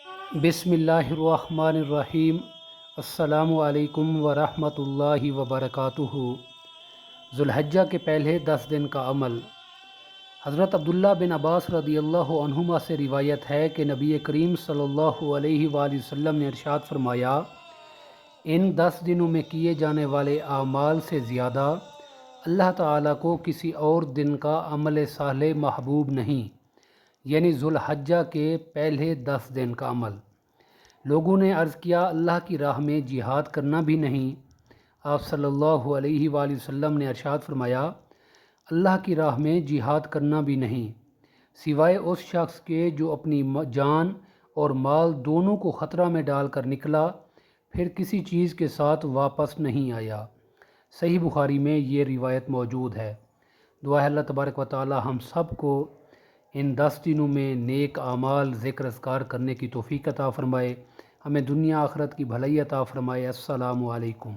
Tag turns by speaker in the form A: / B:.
A: بسم اللہ الرحمن الرحیم۔ السلام علیکم ورحمۃ اللہ وبرکاتہ۔ ذوالحجہ کے پہلے 10 دن کا عمل۔ حضرت عبداللہ بن عباس رضی اللہ عنہما سے روایت ہے کہ نبی کریم صلی اللہ علیہ وآلہ وسلم نے ارشاد فرمایا، ان 10 دنوں میں کیے جانے والے اعمال سے زیادہ اللہ تعالیٰ کو کسی اور دن کا عمل صالح محبوب نہیں، یعنی ذوالحجہ کے پہلے 10 دن کا عمل۔ لوگوں نے عرض کیا، اللہ کی راہ میں جہاد کرنا بھی نہیں؟ آپ صلی اللہ علیہ وآلہ وسلم نے ارشاد فرمایا، اللہ کی راہ میں جہاد کرنا بھی نہیں، سوائے اس شخص کے جو اپنی جان اور مال دونوں کو خطرہ میں ڈال کر نکلا، پھر کسی چیز کے ساتھ واپس نہیں آیا۔ صحیح بخاری میں یہ روایت موجود ہے۔ دعا ہے اللہ تبارک و تعالی ہم سب کو ان 10 دنوں میں نیک اعمال ذکر اذکار کرنے کی توفیق عطا فرمائے، ہمیں دنیا آخرت کی بھلائی عطا فرمائے۔ السلام علیکم۔